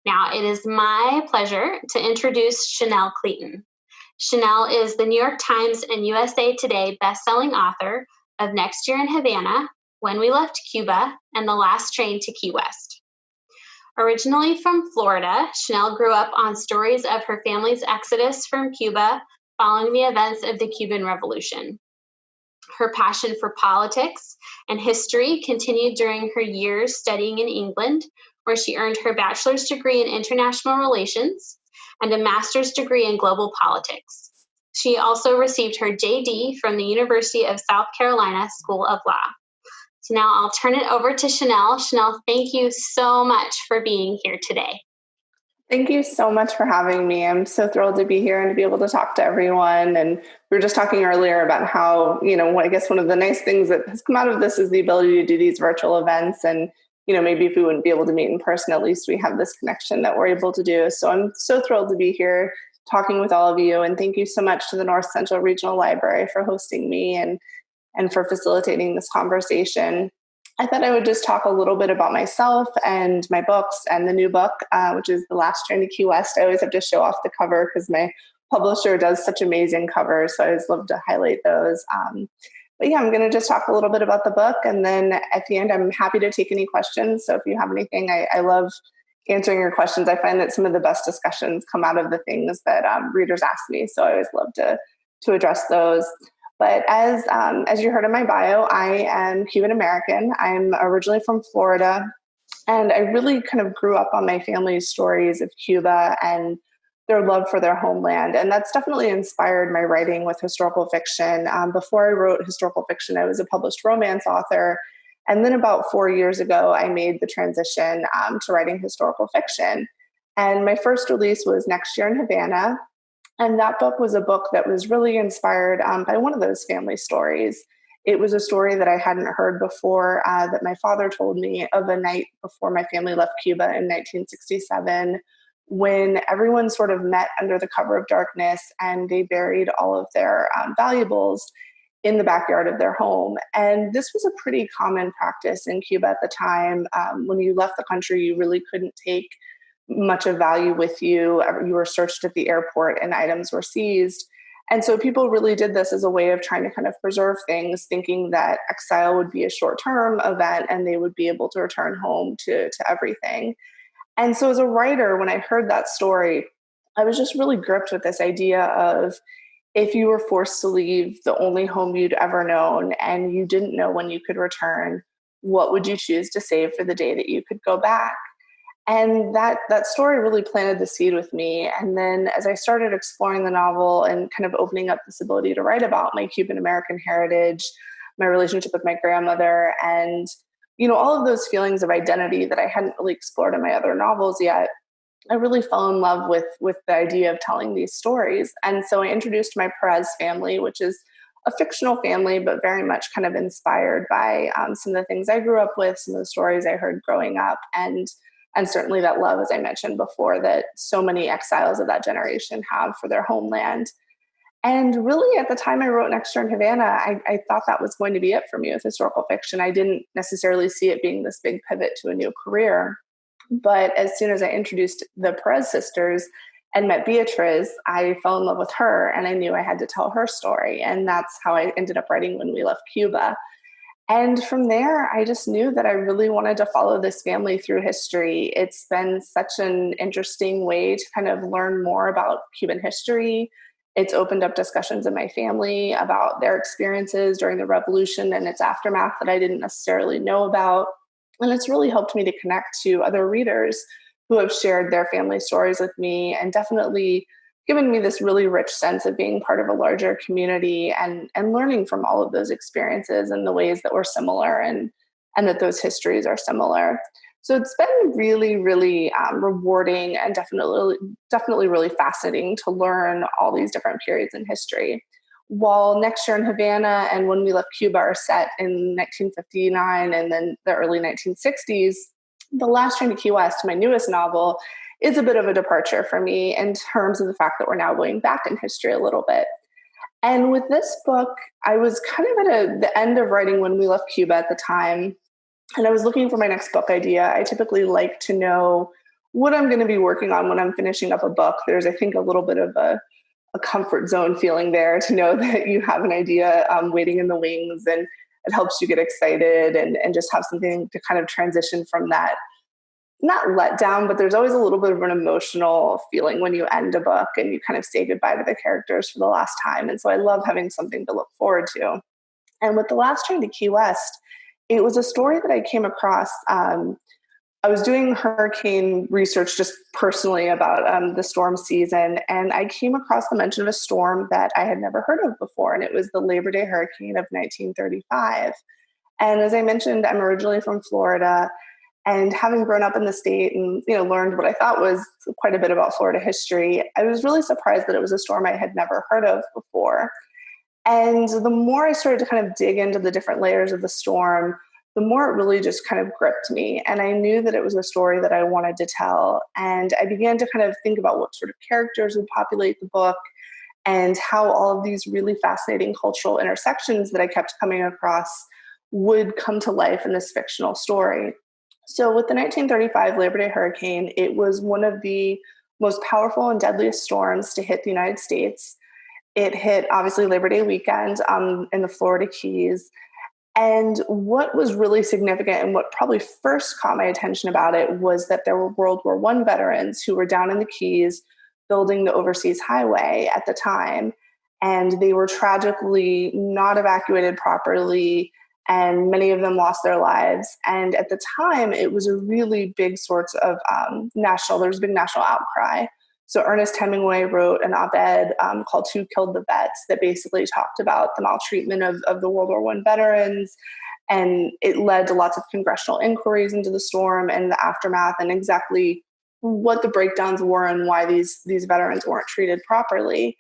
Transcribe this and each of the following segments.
Now, it is my pleasure to introduce Chanel Cleeton. Chanel is the New York Times and USA Today bestselling author of Next Year in Havana, When We Left Cuba, and The Last Train to Key West. Originally from Florida, Chanel grew up on stories of her family's exodus from Cuba following the events of the Cuban Revolution. Her passion for politics and history continued during her years studying in England, where she earned her bachelor's degree in international relations and a master's degree in global politics. She also received her JD from the University of South Carolina School of Law. So now I'll turn it over to Chanel. Chanel, thank you so much for being here today. Thank you so much for having me. I'm so thrilled to be here and to be able to talk to everyone. And we were just talking earlier about how, I guess one of the nice things that has come out of this is the ability to do these virtual events. And, maybe if we wouldn't be able to meet in person, at least we have this connection that we're able to do. So I'm so thrilled to be here talking with all of you. And thank you so much to the North Central Regional Library for hosting me and for facilitating this conversation. I thought I would just talk a little bit about myself and my books and the new book, which is The Last Train to Key West. I always have to show off the cover because my publisher does such amazing covers, so I always love to highlight those. But yeah, I'm going to just talk a little bit about the book, and then at the end, I'm happy to take any questions. So if you have anything, I love answering your questions. I find that some of the best discussions come out of the things that readers ask me, so I always love to address those. But as you heard in my bio, I am Cuban American. I'm originally from Florida, and I really kind of grew up on my family's stories of Cuba and their love for their homeland. And that's definitely inspired my writing with historical fiction. Before I wrote historical fiction, I was a published romance author. And then about 4 years ago, I made the transition to writing historical fiction. And my first release was Next Year in Havana. And that book was a book that was really inspired by one of those family stories. It was a story that I hadn't heard before that my father told me of a night before my family left Cuba in 1967, when everyone sort of met under the cover of darkness and they buried all of their valuables in the backyard of their home. And this was a pretty common practice in Cuba at the time. When you left the country, you really couldn't take much of value with you. You were searched at the airport and items were seized. And so people really did this as a way of trying to kind of preserve things, thinking that exile would be a short-term event and they would be able to return home to everything. And so as a writer, when I heard that story, I was just really gripped with this idea of, if you were forced to leave the only home you'd ever known and you didn't know when you could return, what would you choose to save for the day that you could go back? And that story really planted the seed with me. And then as I started exploring the novel and kind of opening up this ability to write about my Cuban American heritage, my relationship with my grandmother, and all of those feelings of identity that I hadn't really explored in my other novels yet, I really fell in love with the idea of telling these stories. And so I introduced my Perez family, which is a fictional family, but very much kind of inspired by some of the things I grew up with, some of the stories I heard growing up, and certainly that love, as I mentioned before, that so many exiles of that generation have for their homeland. And really, at the time I wrote Next Year in Havana, I thought that was going to be it for me with historical fiction. I didn't necessarily see it being this big pivot to a new career. But as soon as I introduced the Perez sisters and met Beatriz, I fell in love with her, and I knew I had to tell her story. And that's how I ended up writing When We Left Cuba. And from there, I just knew that I really wanted to follow this family through history. It's been such an interesting way to kind of learn more about Cuban history. It's opened up discussions in my family about their experiences during the revolution and its aftermath that I didn't necessarily know about. And it's really helped me to connect to other readers who have shared their family stories with me, and definitely given me this really rich sense of being part of a larger community and learning from all of those experiences and the ways that we're similar and that those histories are similar. So it's been really, really rewarding and definitely really fascinating to learn all these different periods in history. While Next Year in Havana and When We Left Cuba are set in 1959 and then the early 1960s, The Last Train to Key West, my newest novel, is a bit of a departure for me in terms of the fact that we're now going back in history a little bit. And with this book, I was kind of at the end of writing When We Left Cuba at the time, and I was looking for my next book idea. I typically like to know what I'm going to be working on when I'm finishing up a book. There's, I think, a little bit of a comfort zone feeling there to know that you have an idea waiting in the wings, and it helps you get excited and just have something to kind of transition from that. Not let down, but there's always a little bit of an emotional feeling when you end a book and you kind of say goodbye to the characters for the last time. And so I love having something to look forward to. And with The Last Train to Key West, it was a story that I came across. I was doing hurricane research just personally about the storm season, and I came across the mention of a storm that I had never heard of before, and it was the Labor Day hurricane of 1935. And as I mentioned, I'm originally from Florida, and having grown up in the state and learned what I thought was quite a bit about Florida history, I was really surprised that it was a storm I had never heard of before. And the more I started to kind of dig into the different layers of the storm, the more it really just kind of gripped me. And I knew that it was a story that I wanted to tell. And I began to kind of think about what sort of characters would populate the book and how all of these really fascinating cultural intersections that I kept coming across would come to life in this fictional story. So with the 1935 Labor Day hurricane, it was one of the most powerful and deadliest storms to hit the United States. It hit, obviously, Labor Day weekend in the Florida Keys. And what was really significant and what probably first caught my attention about it was that there were World War I veterans who were down in the Keys building the overseas highway at the time. And they were tragically not evacuated properly, and many of them lost their lives. And at the time, it was a really big source of there was a big national outcry. So Ernest Hemingway wrote an op-ed called Who Killed the Vets that basically talked about the maltreatment of the World War I veterans. And it led to lots of congressional inquiries into the storm and the aftermath and exactly what the breakdowns were and why these veterans weren't treated properly.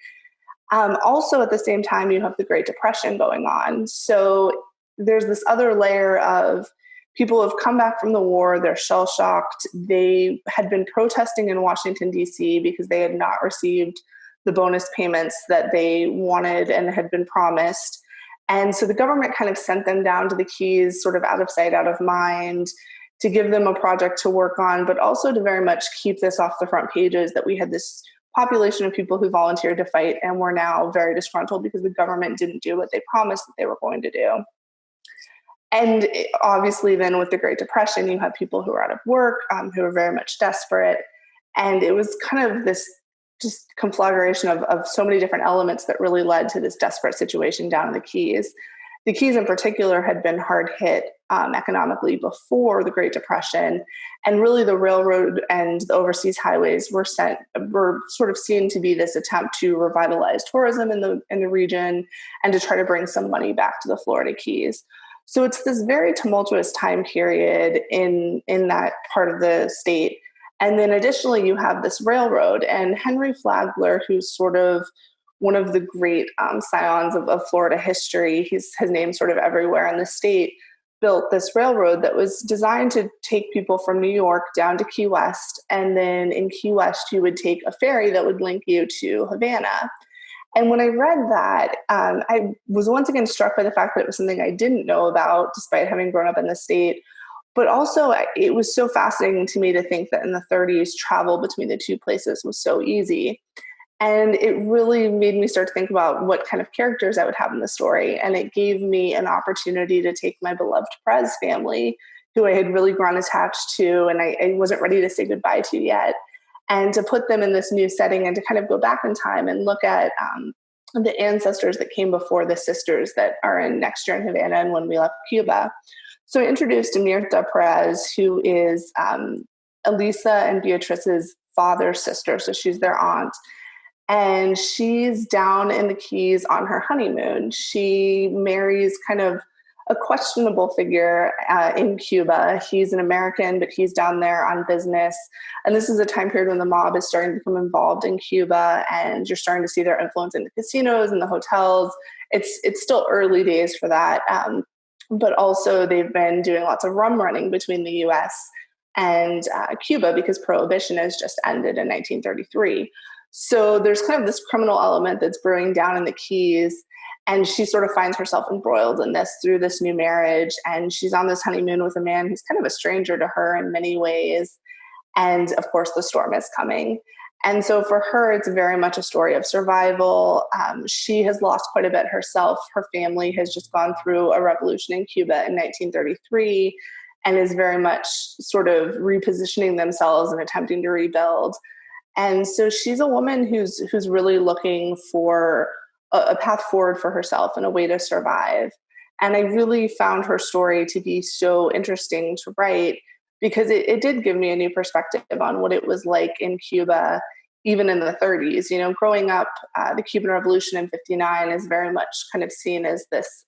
Also, at the same time, you have the Great Depression going on. So there's this other layer of people who have come back from the war, they're shell-shocked. They had been protesting in Washington, D.C. because they had not received the bonus payments that they wanted and had been promised. And so the government kind of sent them down to the Keys, sort of out of sight, out of mind, to give them a project to work on, but also to very much keep this off the front pages that we had this population of people who volunteered to fight and were now very disgruntled because the government didn't do what they promised that they were going to do. And obviously then with the Great Depression, you have people who are out of work, who are very much desperate. And it was kind of this just conflagration of so many different elements that really led to this desperate situation down in the Keys. The Keys in particular had been hard hit economically before the Great Depression. And really the railroad and the overseas highways were sort of seen to be this attempt to revitalize tourism in the region and to try to bring some money back to the Florida Keys. So it's this very tumultuous time period in that part of the state. And then additionally, you have this railroad, and Henry Flagler, who's sort of one of the great scions of Florida history, his name's sort of everywhere in the state, built this railroad that was designed to take people from New York down to Key West. And then in Key West, you would take a ferry that would link you to Havana. And when I read that, I was once again struck by the fact that it was something I didn't know about, despite having grown up in the state. But also, it was so fascinating to me to think that in the 30s, travel between the two places was so easy. And it really made me start to think about what kind of characters I would have in the story. And it gave me an opportunity to take my beloved Perez family, who I had really grown attached to and I wasn't ready to say goodbye to yet, and to put them in this new setting and to kind of go back in time and look at the ancestors that came before the sisters that are in Next Year in Havana and When We Left Cuba. So I introduced Mirta Perez, who is Elisa and Beatrice's father's sister. So she's their aunt. And she's down in the Keys on her honeymoon. She marries kind of a questionable figure in Cuba. He's an American, but he's down there on business. And this is a time period when the mob is starting to become involved in Cuba, and you're starting to see their influence in the casinos and the hotels. It's still early days for that. But also they've been doing lots of rum running between the US and Cuba because Prohibition has just ended in 1933. So there's kind of this criminal element that's brewing down in the Keys. And she sort of finds herself embroiled in this through this new marriage. And she's on this honeymoon with a man who's kind of a stranger to her in many ways. And of course, the storm is coming. And so for her, it's very much a story of survival. She has lost quite a bit herself. Her family has just gone through a revolution in Cuba in 1933 and is very much sort of repositioning themselves and attempting to rebuild. And so she's a woman who's really looking for a path forward for herself and a way to survive. And I really found her story to be so interesting to write because it did give me a new perspective on what it was like in Cuba, even in the 30s. You know, growing up, the Cuban Revolution in 59 is very much kind of seen as this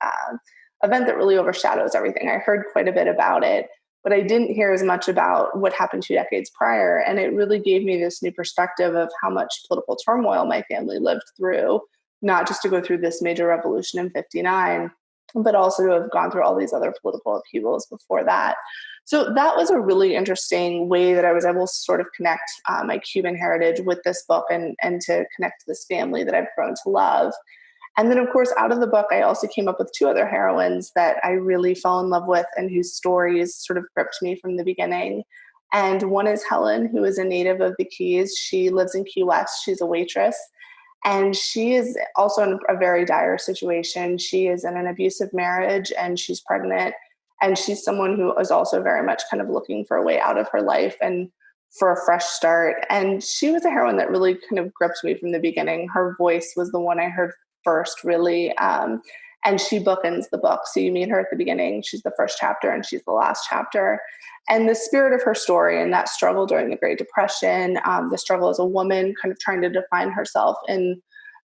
event that really overshadows everything. I heard quite a bit about it, but I didn't hear as much about what happened 2 decades prior. And it really gave me this new perspective of how much political turmoil my family lived through, not just to go through this major revolution in 59, but also to have gone through all these other political upheavals before that. So that was a really interesting way that I was able to sort of connect my Cuban heritage with this book and to connect to this family that I've grown to love. And then, of course, out of the book, I also came up with 2 other heroines that I really fell in love with and whose stories sort of gripped me from the beginning. And one is Helen, who is a native of the Keys. She lives in Key West. She's a waitress. And she is also in a very dire situation. She is in an abusive marriage and she's pregnant. And she's someone who is also very much kind of looking for a way out of her life and for a fresh start. And she was a heroine that really kind of gripped me from the beginning. Her voice was the one I heard first, really. And she bookends the book. So you meet her at the beginning. She's the first chapter and she's the last chapter. And the spirit of her story and that struggle during the Great Depression, the struggle as a woman, kind of trying to define herself in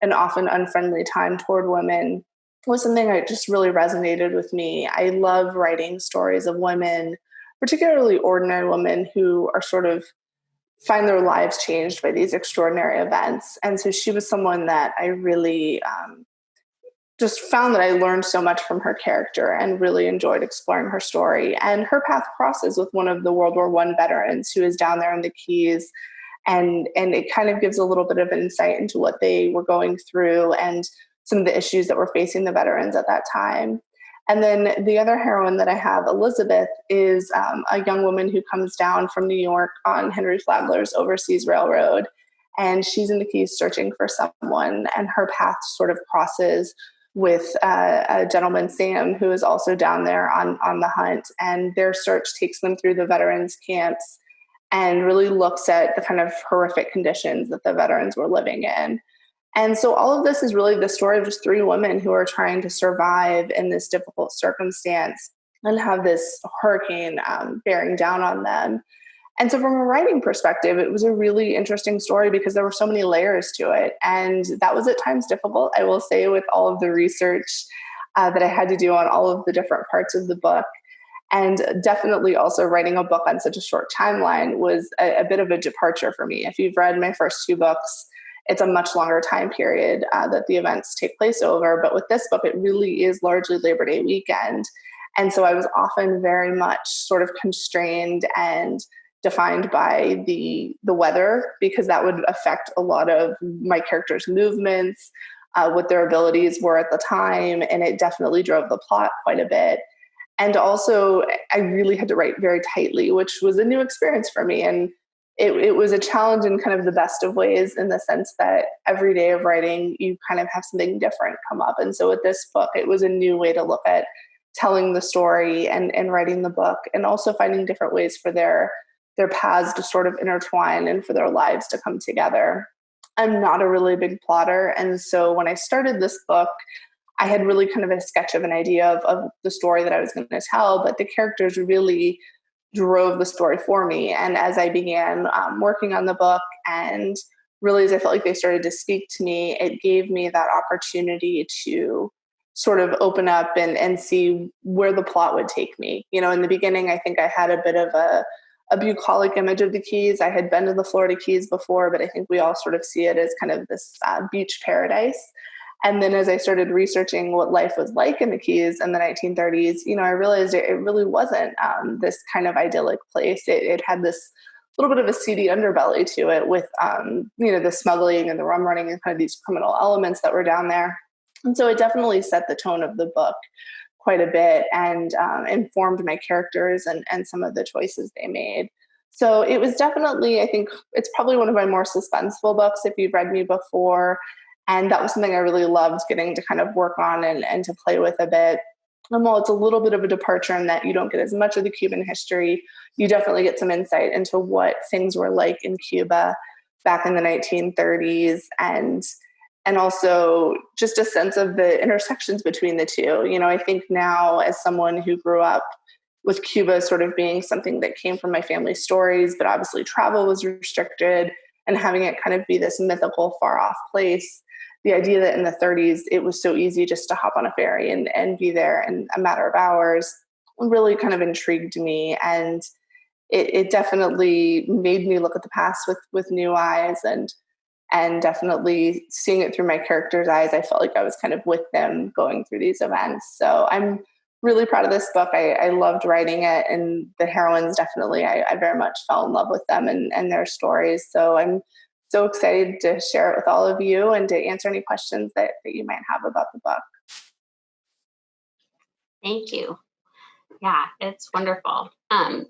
an often unfriendly time toward women, was something that just really resonated with me. I love writing stories of women, particularly ordinary women who are sort of find their lives changed by these extraordinary events. And so she was someone that I really just found that I learned so much from her character and really enjoyed exploring her story. And her path crosses with one of the World War I veterans who is down there in the Keys. And it kind of gives a little bit of insight into what they were going through and some of the issues that were facing the veterans at that time. And then the other heroine that I have, Elizabeth, is a young woman who comes down from New York on Henry Flagler's Overseas Railroad. And she's in the Keys searching for someone, and her path sort of crosses with a gentleman, Sam, who is also down there on the hunt. And their search takes them through the veterans camps and really looks at the kind of horrific conditions that the veterans were living in. And so all of this is really the story of just 3 women who are trying to survive in this difficult circumstance and have this hurricane bearing down on them. And so from a writing perspective, it was a really interesting story because there were so many layers to it. And that was at times difficult, I will say, with all of the research that I had to do on all of the different parts of the book. And definitely also writing a book on such a short timeline was a bit of a departure for me. If you've read my first 2 books, it's a much longer time period that the events take place over. But with this book, it really is largely Labor Day weekend. And so I was often very much sort of constrained and defined by the weather, because that would affect a lot of my characters' movements, what their abilities were at the time. And it definitely drove the plot quite a bit. And also, I really had to write very tightly, which was a new experience for me. And it was a challenge in kind of the best of ways, in the sense that every day of writing, you kind of have something different come up. And so with this book, it was a new way to look at telling the story and writing the book, and also finding different ways for their paths to sort of intertwine and for their lives to come together. I'm not a really big plotter. And so when I started this book, I had really kind of a sketch of an idea of the story that I was going to tell, but the characters really drove the story for me. And as I began working on the book, and really as I felt like they started to speak to me, it gave me that opportunity to sort of open up and see where the plot would take me. You know, in the beginning, I think I had a bit of a bucolic image of the Keys. I had been to the Florida Keys before, but I think we all sort of see it as kind of this beach paradise. And then as I started researching what life was like in the Keys in the 1930s, you know, I realized it really wasn't this kind of idyllic place. It had this little bit of a seedy underbelly to it with, you know, the smuggling and the rum running and kind of these criminal elements that were down there. And so it definitely set the tone of the book quite a bit, and informed my characters and some of the choices they made. So it was definitely, I think it's probably one of my more suspenseful books if you've read me before. And that was something I really loved getting to kind of work on and to play with a bit. And while it's a little bit of a departure in that you don't get as much of the Cuban history, you definitely get some insight into what things were like in Cuba back in the 1930s, and also just a sense of the intersections between the two. I think now, as someone who grew up with Cuba sort of being something that came from my family's stories, but obviously travel was restricted, and having it kind of be this mythical far off place, the idea that in the 30s it was so easy just to hop on a ferry and be there in a matter of hours really kind of intrigued me. And it definitely made me look at the past with new eyes, and definitely seeing it through my character's eyes. I felt like I was kind of with them going through these events. So I'm really proud of this book. I loved writing it, and the heroines definitely, I very much fell in love with them and their stories. So I'm so excited to share it with all of you and to answer any questions that you might have about the book. Thank you. Yeah, it's wonderful.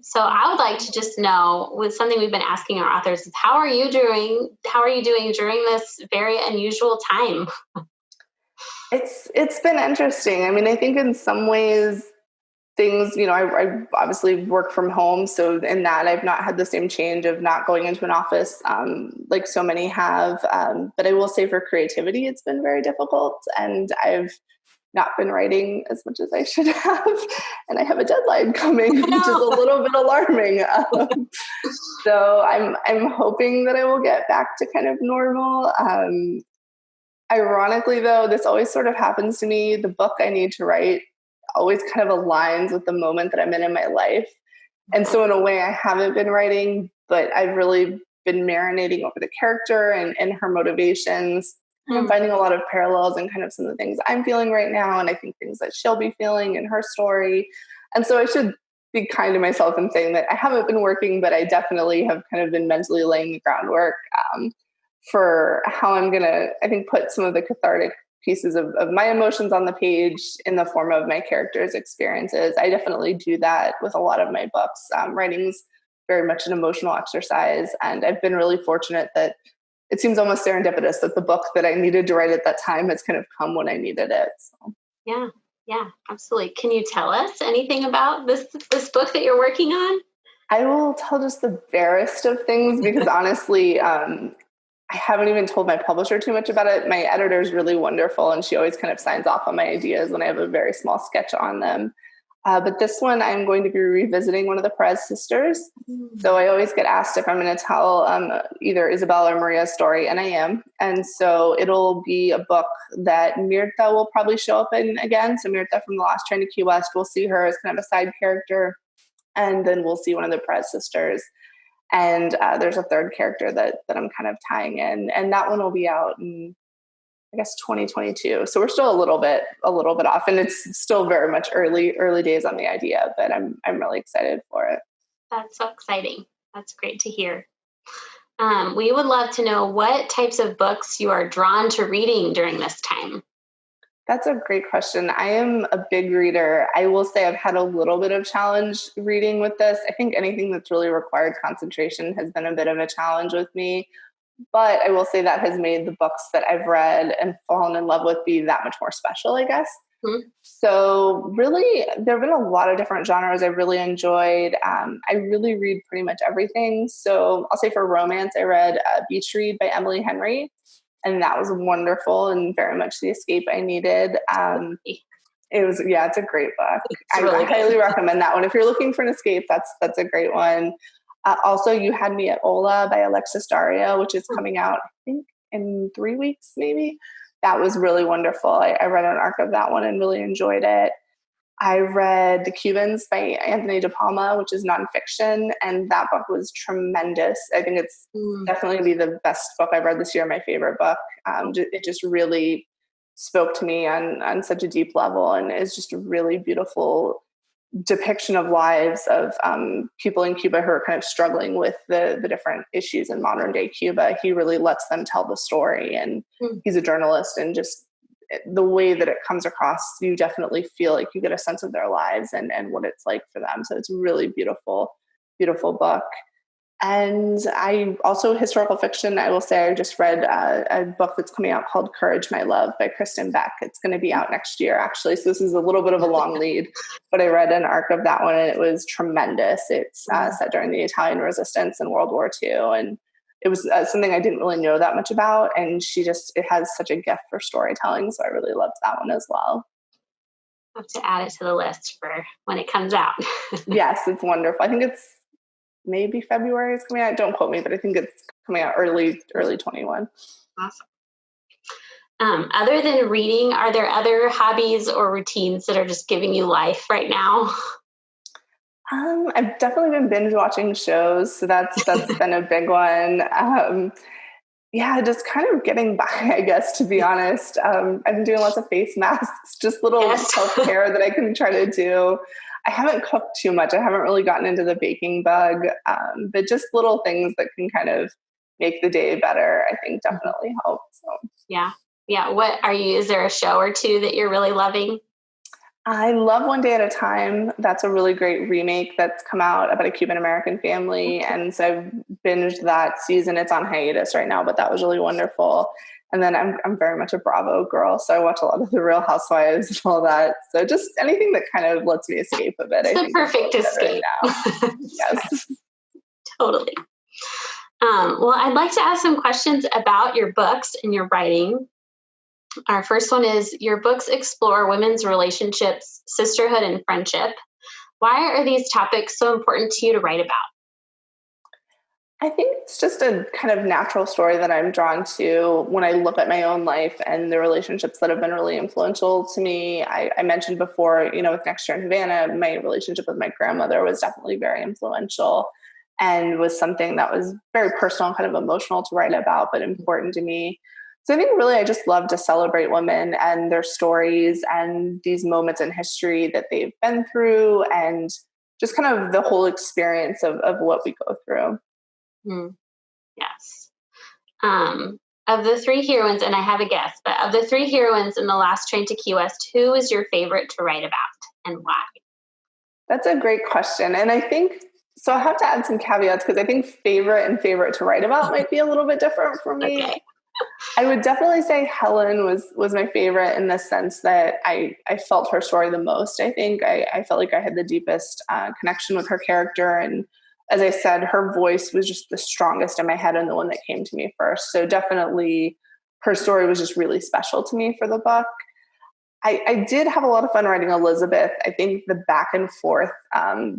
So I would like to just know, with something we've been asking our authors, is how are you doing? How are you doing during this very unusual time? It's been interesting. I mean, I think in some ways things, I obviously work from home. So in that, I've not had the same change of not going into an office like so many have. But I will say for creativity, it's been very difficult. And I've not been writing as much as I should have. And I have a deadline coming, which is a little bit alarming. So I'm hoping that I will get back to kind of normal. Ironically, though, this always sort of happens to me. The book I need to write always kind of aligns with the moment that I'm in my life. And so in a way, I haven't been writing, but I've really been marinating over the character and her motivations. And I'm finding a lot of parallels in kind of some of the things I'm feeling right now, and I think things that she'll be feeling in her story. And so I should be kind to myself in saying that I haven't been working, but I definitely have kind of been mentally laying the groundwork for how I'm going to, I think, put some of the cathartic pieces of my emotions on the page in the form of my characters' experiences. I definitely do that with a lot of my books. Writing's very much an emotional exercise, and I've been really fortunate that it seems almost serendipitous that the book that I needed to write at that time has kind of come when I needed it. So. Yeah, absolutely. Can you tell us anything about this book that you're working on? I will tell just the barest of things because honestly, I haven't even told my publisher too much about it. My editor is really wonderful, and she always kind of signs off on my ideas when I have a very small sketch on them. But this one, I'm going to be revisiting one of the Perez sisters. So I always get asked if I'm going to tell either Isabel or Maria's story, and I am. And so it'll be a book that Mirta will probably show up in again. So Mirta from The Lost Train to Key West, we'll see her as kind of a side character. And then we'll see one of the Perez sisters. And there's a third character that I'm kind of tying in, and that one will be out in, I guess, 2022. So we're still a little bit off, and it's still very much early days on the idea, but I'm really excited for it. That's so exciting. That's great to hear. We would love to know what types of books you are drawn to reading during this time. That's a great question. I am a big reader. I will say I've had a little bit of challenge reading with this. I think anything that's really required concentration has been a bit of a challenge with me. But I will say that has made the books that I've read and fallen in love with be that much more special, I guess. Mm-hmm. So really, there have been a lot of different genres I've really enjoyed. I really read pretty much everything. So I'll say for romance, I read Beach Read by Emily Henry. And that was wonderful and very much the escape I needed. It was, it's a great book. I highly recommend that one. If you're looking for an escape, that's a great one. Also, You Had Me at Ola by Alexis Dario, which is coming out, I think, in 3 weeks, maybe. That was really wonderful. I read an arc of that one and really enjoyed it. I read The Cubans by Anthony De Palma, which is nonfiction, and that book was tremendous. I think it's definitely going to be the best book I've read this year, my favorite book. It just really spoke to me on such a deep level, and is just a really beautiful depiction of lives of people in Cuba who are kind of struggling with the different issues in modern day Cuba. He really lets them tell the story, and he's a journalist, and just the way that it comes across, you definitely feel like you get a sense of their lives and what it's like for them. So it's a really beautiful, beautiful book. And I also, historical fiction, I will say, I just read a book that's coming out called Courage, My Love by Kristen Beck. It's going to be out next year, actually. So this is a little bit of a long lead, but I read an arc of that one and it was tremendous. It's set during the Italian Resistance in World War II. And it was something I didn't really know that much about. And it has such a gift for storytelling. So I really loved that one as well. I'll have to add it to the list for when it comes out. Yes, it's wonderful. I think it's maybe February it's coming out. Don't quote me, but I think it's coming out early 21. Awesome. Other than reading, are there other hobbies or routines that are just giving you life right now? I've definitely been binge watching shows, so that's been a big one. Yeah, just kind of getting by, I guess, to be honest. I've been doing lots of face masks, just little self-care that I can try to do. I haven't cooked too much. I haven't really gotten into the baking bug, but just little things that can kind of make the day better, I think definitely help. So. Yeah. Is there a show or two that you're really loving? I love One Day at a Time. That's a really great remake that's come out about a Cuban American family. And so I've binged that season. It's on hiatus right now, but that was really wonderful. And then I'm very much a Bravo girl. So I watch a lot of The Real Housewives and all that. So just anything that kind of lets me escape a bit. It's the perfect escape. Right. Yes. Totally. Well, I'd like to ask some questions about your books and your writing. Our first one is, your books explore women's relationships, sisterhood, and friendship. Why are these topics so important to you to write about? I think it's just a kind of natural story that I'm drawn to when I look at my own life and the relationships that have been really influential to me. I mentioned before, with Next Year in Havana, my relationship with my grandmother was definitely very influential and was something that was very personal and kind of emotional to write about, but important to me. So I think really I just love to celebrate women and their stories and these moments in history that they've been through and just kind of the whole experience of what we go through. Yes. Of the three heroines, and I have a guess, but of the three heroines in The Last Train to Key West, who is your favorite to write about and why? That's a great question. And I think, so I have to add some caveats because I think favorite to write about might be a little bit different for me. Okay. I would definitely say Helen was my favorite in the sense that I felt her story the most. I think I felt like I had the deepest connection with her character. And as I said, her voice was just the strongest in my head and the one that came to me first. So definitely her story was just really special to me for the book. I did have a lot of fun writing Elizabeth. I think the back and forth,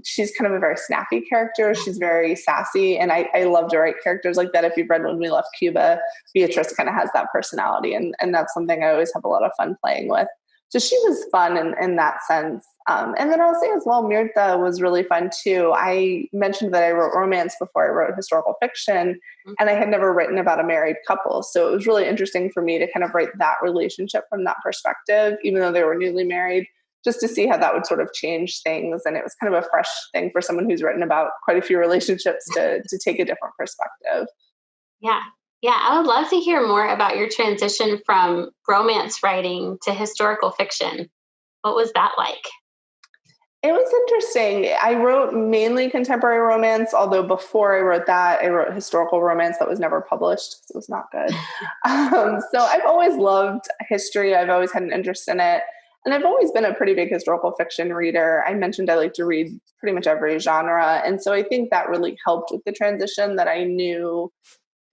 she's kind of a very snappy character. She's very sassy. And I love to write characters like that. If you've read When We Left Cuba, Beatrice kind of has that personality. And that's something I always have a lot of fun playing with. So she was fun in that sense. And then I'll say as well, Mirta was really fun too. I mentioned that I wrote romance before I wrote historical fiction, and I had never written about a married couple. So it was really interesting for me to kind of write that relationship from that perspective, even though they were newly married, just to see how that would sort of change things. And it was kind of a fresh thing for someone who's written about quite a few relationships to take a different perspective. Yeah. Yeah, I would love to hear more about your transition from romance writing to historical fiction. What was that like? It was interesting. I wrote mainly contemporary romance, although before I wrote that, I wrote historical romance that was never published because it was not good. So I've always loved history. I've always had an interest in it. And I've always been a pretty big historical fiction reader. I mentioned I like to read pretty much every genre. And so I think that really helped with the transition, that I knew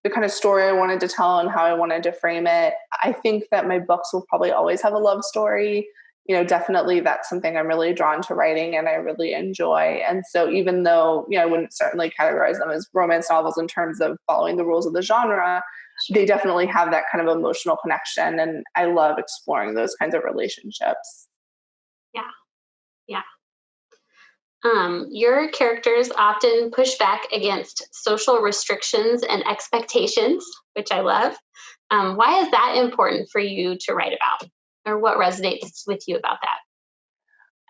the kind of story I wanted to tell and how I wanted to frame it. I think that my books will probably always have a love story. Definitely that's something I'm really drawn to writing and I really enjoy. And so even though, I wouldn't certainly categorize them as romance novels in terms of following the rules of the genre, they definitely have that kind of emotional connection. And I love exploring those kinds of relationships. Yeah. Yeah. Your characters often push back against social restrictions and expectations, which I love. Why is that important for you to write about? Or what resonates with you about that?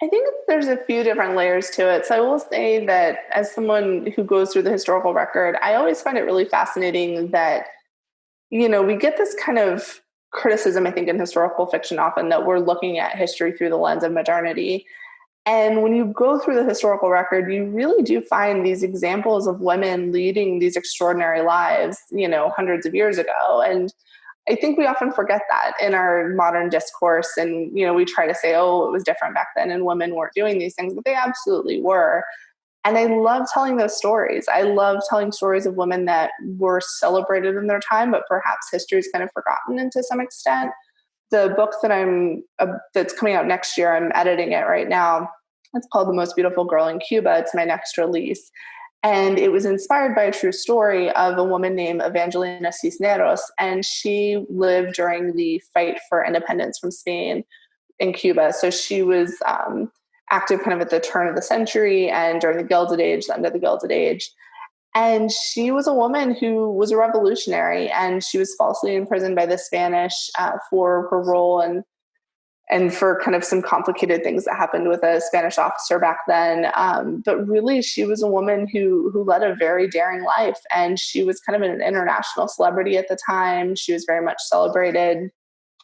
I think there's a few different layers to it. So I will say that as someone who goes through the historical record, I always find it really fascinating that, we get this kind of criticism, I think, in historical fiction often, that we're looking at history through the lens of modernity. And when you go through the historical record, you really do find these examples of women leading these extraordinary lives, hundreds of years ago. And I think we often forget that in our modern discourse. And, we try to say, oh, it was different back then and women weren't doing these things, but they absolutely were. And I love telling those stories. I love telling stories of women that were celebrated in their time, but perhaps history is kind of forgotten to some extent. The book that's coming out next year, I'm editing it right now. It's called The Most Beautiful Girl in Cuba. It's my next release. And it was inspired by a true story of a woman named Evangelina Cisneros. And she lived during the fight for independence from Spain in Cuba. So she was active kind of at the turn of the century and during the Gilded Age, the end of the Gilded Age. And she was a woman who was a revolutionary, and she was falsely imprisoned by the Spanish for her role and for kind of some complicated things that happened with a Spanish officer back then. But really, she was a woman who led a very daring life, and she was kind of an international celebrity at the time. She was very much celebrated.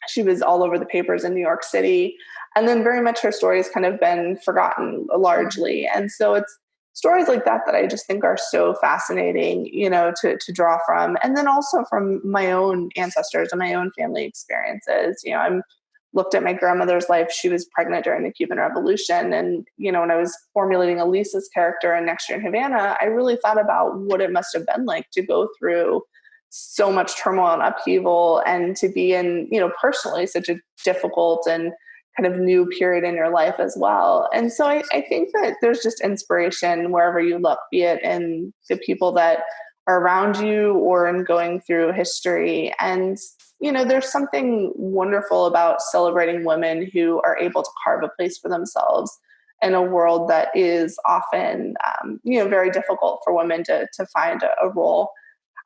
She was all over the papers in New York City. And then very much her story has kind of been forgotten largely. And so it's stories like that I just think are so fascinating, to draw from. And then also from my own ancestors and my own family experiences. I'm looked at my grandmother's life. She was pregnant during the Cuban Revolution. And, when I was formulating Elisa's character in Next Year in Havana, I really thought about what it must have been like to go through so much turmoil and upheaval and to be in, personally such a difficult and kind of new period in your life as well. And so I think that there's just inspiration wherever you look, be it in the people that are around you or in going through history. And, there's something wonderful about celebrating women who are able to carve a place for themselves in a world that is often, very difficult for women to find a role.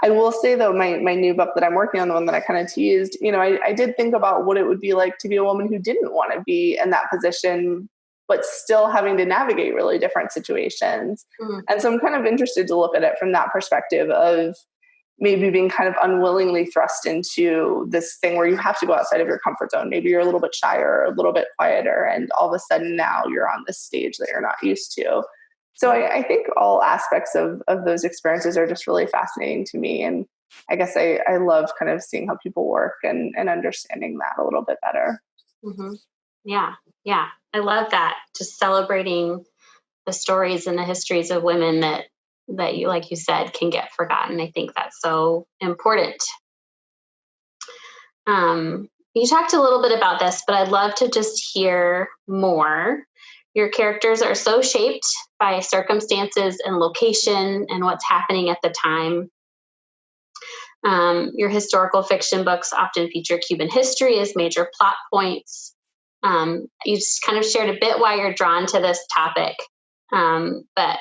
I will say, though, my new book that I'm working on, the one that I kind of teased, I did think about what it would be like to be a woman who didn't want to be in that position, but still having to navigate really different situations. Mm-hmm. And so I'm kind of interested to look at it from that perspective of maybe being kind of unwillingly thrust into this thing where you have to go outside of your comfort zone. Maybe you're a little bit shyer or a little bit quieter, and all of a sudden now you're on this stage that you're not used to. So I think all aspects of those experiences are just really fascinating to me. And I guess I love kind of seeing how people work and understanding that a little bit better. Mm-hmm. Yeah. I love that. Just celebrating the stories and the histories of women that you, like you said, can get forgotten. I think that's so important. You talked a little bit about this, but I'd love to just hear more. Your characters are so shaped by circumstances and location and what's happening at the time. Your historical fiction books often feature Cuban history as major plot points. You just kind of shared a bit why you're drawn to this topic, but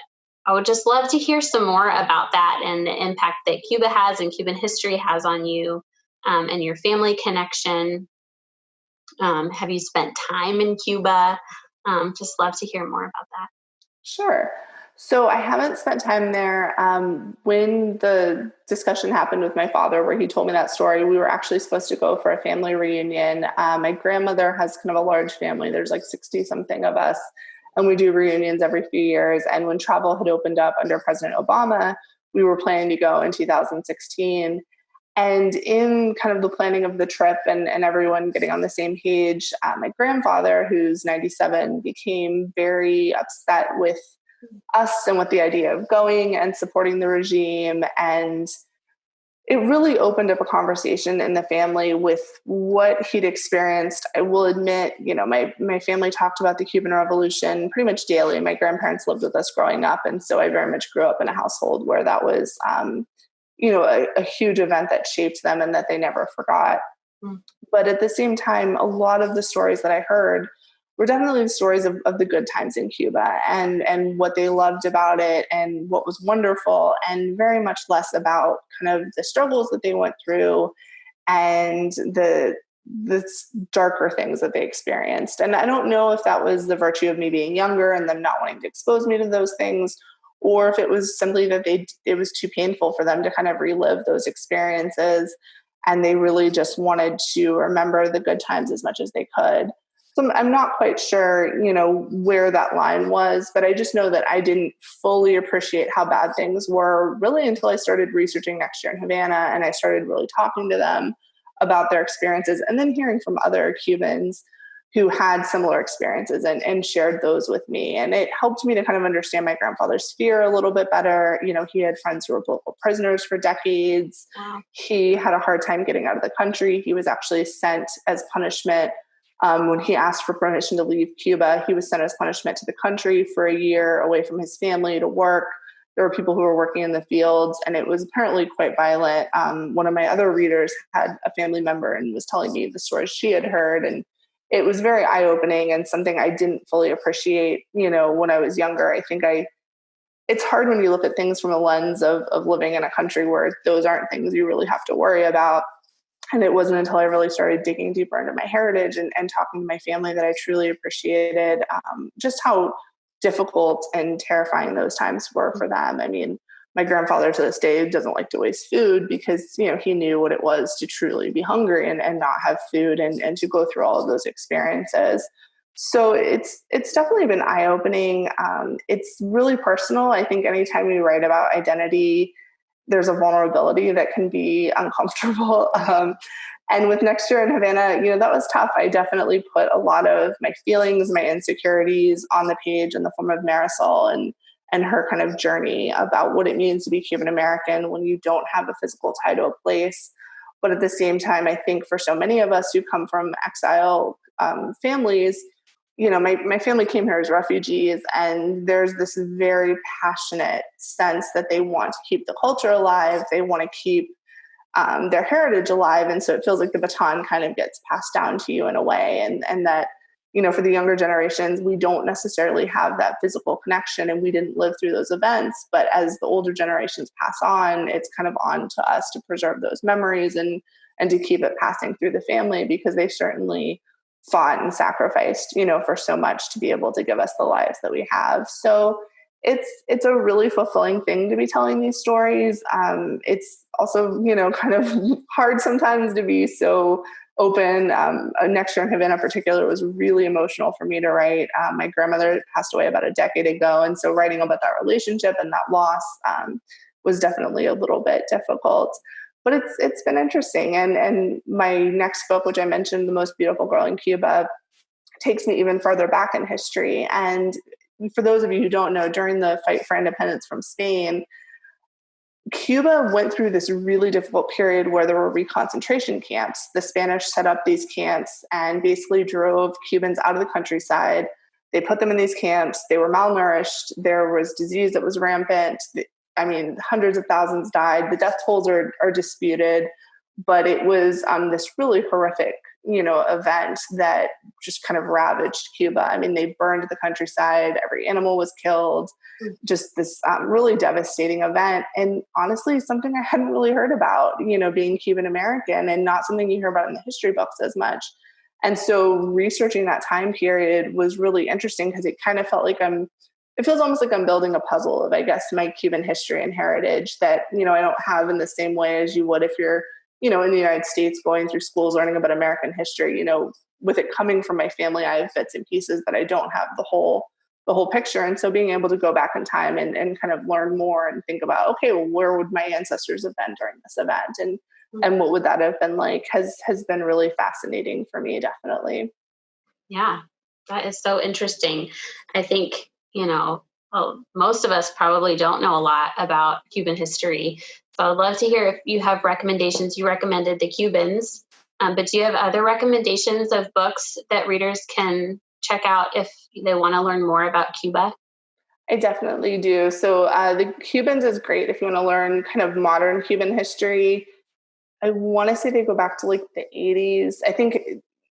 I would just love to hear some more about that and the impact that Cuba has and Cuban history has on you and your family connection. Have you spent time in Cuba? Just love to hear more about that. Sure. So I haven't spent time there. When the discussion happened with my father, where he told me that story, we were actually supposed to go for a family reunion. My grandmother has kind of a large family. There's like 60 something of us, and we do reunions every few years. And when travel had opened up under President Obama, we were planning to go in 2016. And in kind of the planning of the trip and everyone getting on the same page, my grandfather, who's 97, became very upset with us and with the idea of going and supporting the regime. And it really opened up a conversation in the family with what he'd experienced. I will admit, my family talked about the Cuban Revolution pretty much daily. My grandparents lived with us growing up. And so I very much grew up in a household where that was, a huge event that shaped them and that they never forgot. Mm. But at the same time, a lot of the stories that I heard were definitely the stories of the good times in Cuba and what they loved about it and what was wonderful, and very much less about kind of the struggles that they went through and the darker things that they experienced. And I don't know if that was the virtue of me being younger and them not wanting to expose me to those things, or if it was simply that it was too painful for them to kind of relive those experiences, and they really just wanted to remember the good times as much as they could. So I'm not quite sure, where that line was, but I just know that I didn't fully appreciate how bad things were really until I started researching Next Year in Havana, and I started really talking to them about their experiences, and then hearing from other Cubans who had similar experiences and shared those with me. And it helped me to kind of understand my grandfather's fear a little bit better. He had friends who were political prisoners for decades. Wow. He had a hard time getting out of the country. He was actually sent as punishment. When he asked for permission to leave Cuba, he was sent as punishment to the country for a year away from his family to work. There were people who were working in the fields, and it was apparently quite violent. One of my other readers had a family member and was telling me the stories she had heard, and it was very eye-opening and something I didn't fully appreciate, when I was younger. I think it's hard when you look at things from a lens of living in a country where those aren't things you really have to worry about. And it wasn't until I really started digging deeper into my heritage and talking to my family that I truly appreciated just how difficult and terrifying those times were for them. I mean, my grandfather to this day doesn't like to waste food because, he knew what it was to truly be hungry and not have food and to go through all of those experiences. So it's definitely been eye-opening. It's really personal. I think anytime we write about identity, there's a vulnerability that can be uncomfortable. And with Next Year in Havana, that was tough. I definitely put a lot of my feelings, my insecurities on the page in the form of Marisol and her kind of journey about what it means to be Cuban American when you don't have a physical tie to a place. But at the same time, I think for so many of us who come from exile families, my family came here as refugees, and there's this very passionate sense that they want to keep the culture alive. They want to keep their heritage alive. And so it feels like the baton kind of gets passed down to you in a way. And that, for the younger generations, we don't necessarily have that physical connection and we didn't live through those events. But as the older generations pass on, it's kind of on to us to preserve those memories and to keep it passing through the family, because they certainly fought and sacrificed, for so much to be able to give us the lives that we have. So it's a really fulfilling thing to be telling these stories. It's also, kind of hard sometimes to be so open. Next Year in Havana in particular was really emotional for me to write. My grandmother passed away about a decade ago. And so writing about that relationship and that loss was definitely a little bit difficult. But it's been interesting. And my next book, which I mentioned, The Most Beautiful Girl in Cuba, takes me even further back in history. And for those of you who don't know, during the fight for independence from Spain, Cuba went through this really difficult period where there were reconcentration camps. The Spanish set up these camps and basically drove Cubans out of the countryside. They put them in these camps. They were malnourished. There was disease that was rampant. Hundreds of thousands died. The death tolls are disputed, but it was this really horrific, event that just kind of ravaged Cuba. They burned the countryside. Every animal was killed. Just this really devastating event. And honestly, something I hadn't really heard about, being Cuban American, and not something you hear about in the history books as much. And so researching that time period was really interesting because it kind of felt like it feels almost like I'm building a puzzle of, I guess, my Cuban history and heritage that, I don't have in the same way as you would if you're, in the United States going through schools, learning about American history. With it coming from my family, I have bits and pieces, but I don't have the whole picture. And so being able to go back in time and kind of learn more and think about, okay, well, where would my ancestors have been during this event? And what would that have been like has been really fascinating for me, definitely. Yeah, that is so interesting. I think, most of us probably don't know a lot about Cuban history. So I'd love to hear if you have recommendations. You recommended The Cubans, but do you have other recommendations of books that readers can check out if they want to learn more about Cuba? I definitely do. So The Cubans is great if you want to learn kind of modern Cuban history. I want to say they go back to like the 80s. I think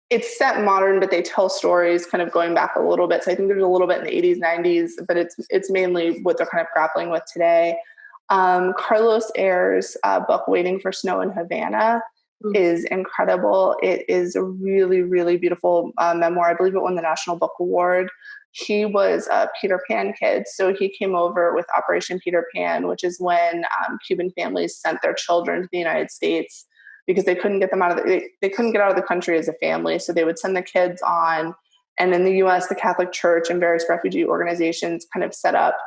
it's set modern, but they tell stories kind of going back a little bit. So I think there's a little bit in the 80s, 90s, but it's mainly what they're kind of grappling with today. Carlos Ayers' book, Waiting for Snow in Havana, is incredible. It is a really, really beautiful memoir. I believe it won the National Book Award. He was a Peter Pan kid. So he came over with Operation Peter Pan, which is when Cuban families sent their children to the United States because they couldn't get them they couldn't get out of the country as a family. So they would send the kids on And in the US, the Catholic Church and various refugee organizations kind of set up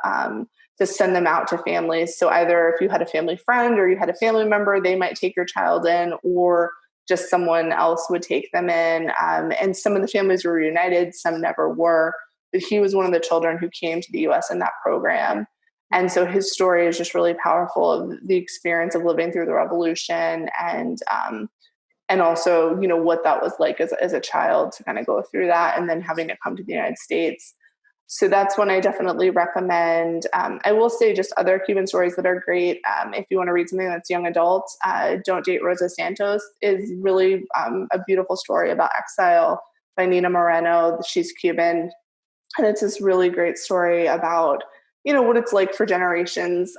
to send them out to families. So either if you had a family friend or you had a family member, they might take your child in, or just someone else would take them in. And some of the families were reunited, some never were. But he was one of the children who came to the US in that program. And so his story is just really powerful of the experience of living through the revolution, and also, what that was like as a child to kind of go through that and then having to come to the United States. So that's one I definitely recommend. I will say just other Cuban stories that are great. If you want to read something that's young adult, Don't Date Rosa Santos is really a beautiful story about exile by Nina Moreno. She's Cuban. And it's this really great story about, what it's like for generations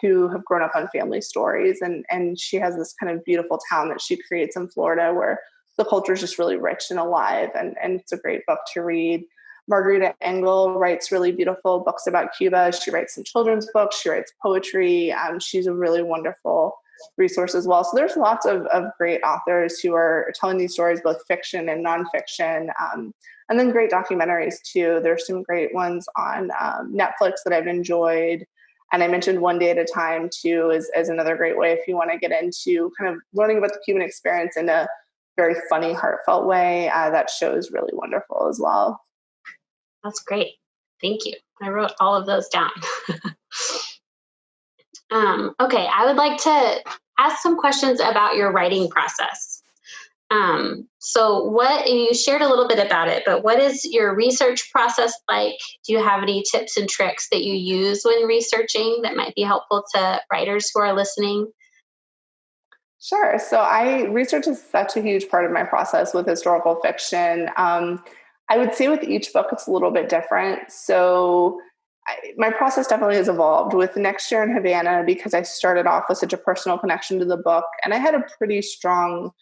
who have grown up on family stories. And she has this kind of beautiful town that she creates in Florida where the culture is just really rich and alive. And it's a great book to read. Margarita Engel writes really beautiful books about Cuba. She writes some children's books. She writes poetry. She's a really wonderful resource as well. So there's lots of great authors who are telling these stories, both fiction and nonfiction. And then great documentaries too. There's some great ones on Netflix that I've enjoyed. And I mentioned One Day at a Time too, as another great way if you want to get into kind of learning about the Cuban experience in a very funny, heartfelt way. That show is really wonderful as well. That's great. Thank you. I wrote all of those down. Okay, I would like to ask some questions about your writing process. So what you shared a little bit about it, but what is your research process like? Do you have any tips and tricks that you use when researching that might be helpful to writers who are listening? Sure. So research is such a huge part of my process with historical fiction. I would say with each book, it's a little bit different. So my process definitely has evolved with Next Year in Havana because I started off with such a personal connection to the book. And I had a pretty strong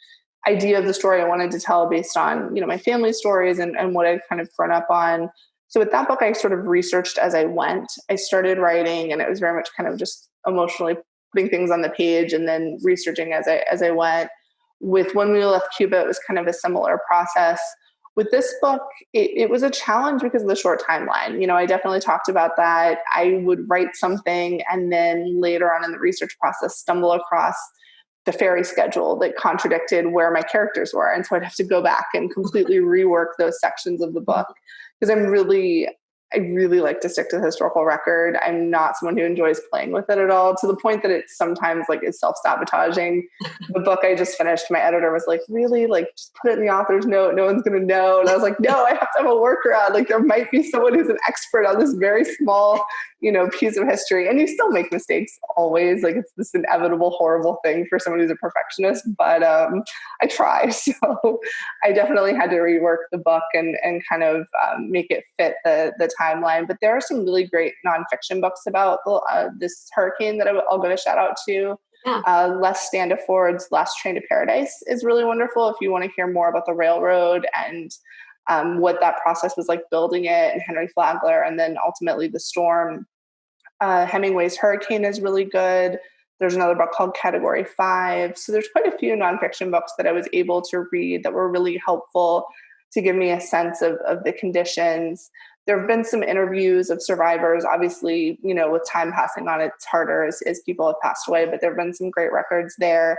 idea of the story I wanted to tell based on, my family stories and what I'd kind of grown up on. So with that book, I sort of researched as I went. I started writing and it was very much kind of just emotionally putting things on the page and then researching as I went. With When We Left Cuba, it was kind of a similar process. With this book, it was a challenge because of the short timeline. I definitely talked about that. I would write something and then later on in the research process stumble across the ferry schedule that contradicted where my characters were. And so I'd have to go back and completely rework those sections of the book because I really like to stick to the historical record. I'm not someone who enjoys playing with it at all, to the point that it's sometimes like is self-sabotaging. The book I just finished, my editor was like, really? Like, just put it in the author's note. No one's going to know. And I was like, no, I have to have a workaround. Like, there might be someone who's an expert on this very small, piece of history. And you still make mistakes always. Like, it's this inevitable, horrible thing for someone who's a perfectionist. But I try. So I definitely had to rework the book and kind of make it fit the timeline. But there are some really great nonfiction books about this hurricane that I'll give a shout out to. Yeah. Les Standiford's Last Train to Paradise is really wonderful if you want to hear more about the railroad and what that process was like building it, and Henry Flagler, and then ultimately the storm. Hemingway's Hurricane is really good. There's another book called Category 5. So there's quite a few nonfiction books that I was able to read that were really helpful to give me a sense of the conditions. There have been some interviews of survivors. Obviously, with time passing on, it's harder as people have passed away, but there have been some great records there.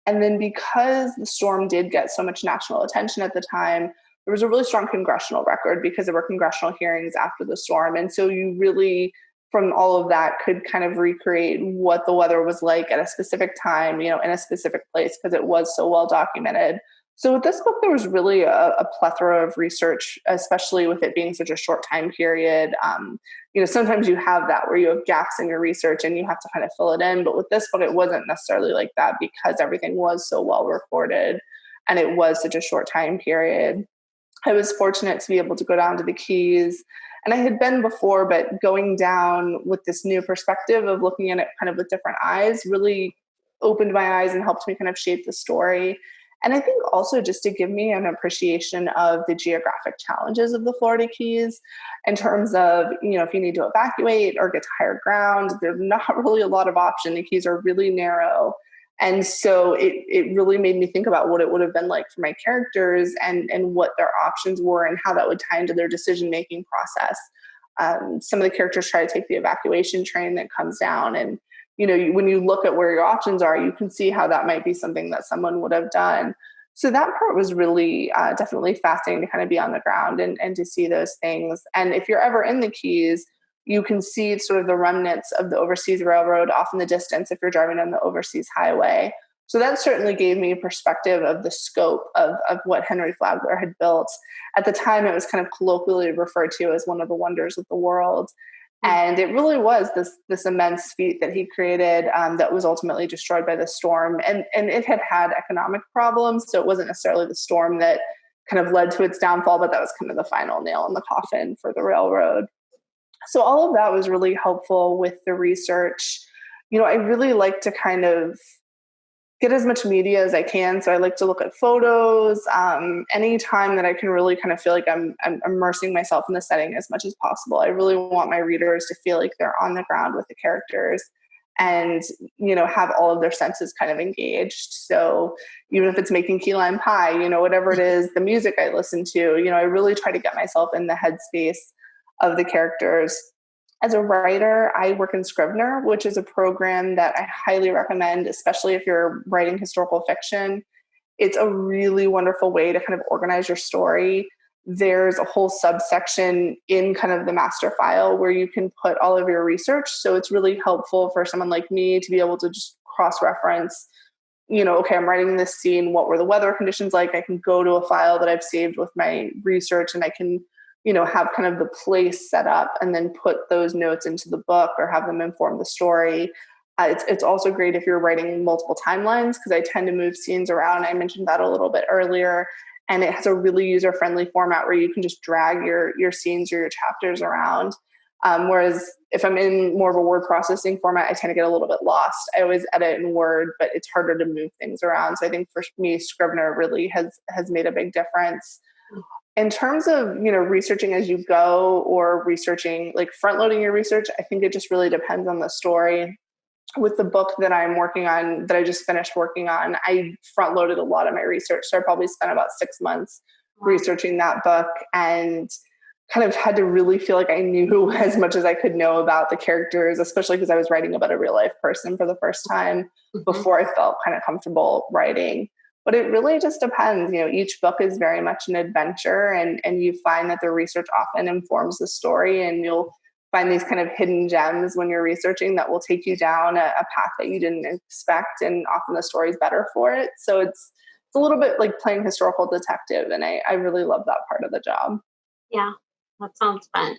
And then because the storm did get so much national attention at the time, there was a really strong congressional record because there were congressional hearings after the storm. And so you really, from all of that, could kind of recreate what the weather was like at a specific time, in a specific place, because it was so well documented. So with this book, there was really a plethora of research, especially with it being such a short time period. Sometimes you have that where you have gaps in your research and you have to kind of fill it in. But with this book, it wasn't necessarily like that because everything was so well recorded and it was such a short time period. I was fortunate to be able to go down to the Keys. And I had been before, but going down with this new perspective of looking at it kind of with different eyes really opened my eyes and helped me kind of shape the story. And I think also just to give me an appreciation of the geographic challenges of the Florida Keys in terms of, if you need to evacuate or get to higher ground, there's not really a lot of option. The Keys are really narrow. And so it really made me think about what it would have been like for my characters and what their options were and how that would tie into their decision-making process. Some of the characters try to take the evacuation train that comes down, and when you look at where your options are, you can see how that might be something that someone would have done. So that part was really definitely fascinating to kind of be on the ground and to see those things. And if you're ever in the Keys, you can see sort of the remnants of the overseas railroad off in the distance if you're driving on the overseas highway. So that certainly gave me a perspective of the scope of what Henry Flagler had built. At the time, it was kind of colloquially referred to as one of the wonders of the world. And it really was this immense feat that he created that was ultimately destroyed by the storm. And it had economic problems, so it wasn't necessarily the storm that kind of led to its downfall, but that was kind of the final nail in the coffin for the railroad. So all of that was really helpful with the research. I really like to kind of get as much media as I can. So I like to look at photos, anytime that I can really kind of feel like I'm immersing myself in the setting as much as possible. I really want my readers to feel like they're on the ground with the characters and, have all of their senses kind of engaged. So even if it's making key lime pie, whatever it is, the music I listen to, I really try to get myself in the headspace of the characters. As a writer, I work in Scrivener, which is a program that I highly recommend, especially if you're writing historical fiction. It's a really wonderful way to kind of organize your story. There's a whole subsection in kind of the master file where you can put all of your research. So it's really helpful for someone like me to be able to just cross-reference, okay, I'm writing this scene. What were the weather conditions like? I can go to a file that I've saved with my research and I can have kind of the place set up and then put those notes into the book or have them inform the story. It's also great if you're writing multiple timelines because I tend to move scenes around. I mentioned that a little bit earlier. And it has a really user-friendly format where you can just drag your scenes or your chapters around. Whereas if I'm in more of a word processing format, I tend to get a little bit lost. I always edit in Word, but it's harder to move things around. So I think for me, Scrivener really has made a big difference. In terms of, researching as you go or researching, like front loading your research, I think it just really depends on the story. With the book that I'm working on, that I just finished working on, I front loaded a lot of my research. So I probably spent about 6 months researching that book and kind of had to really feel like I knew as much as I could know about the characters, especially because I was writing about a real life person for the first time before I felt kind of comfortable writing. But it really just depends. Each book is very much an adventure and you find that the research often informs the story and you'll find these kind of hidden gems when you're researching that will take you down a path that you didn't expect. And often the story is better for it. So it's a little bit like playing historical detective. And I really love that part of the job. Yeah, that sounds fun.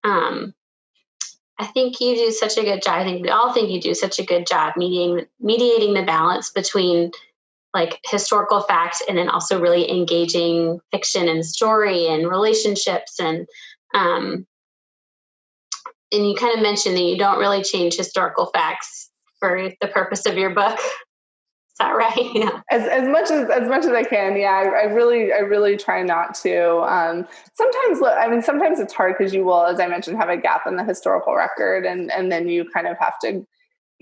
I think you do such a good job. I think we all think you do such a good job mediating the balance between like historical facts and then also really engaging fiction and story and relationships. And you kind of mentioned that you don't really change historical facts for the purpose of your book. Is that right? Yeah. As much as I can. Yeah. I really try not to. Sometimes it's hard because you will, as I mentioned, have a gap in the historical record and then you kind of have to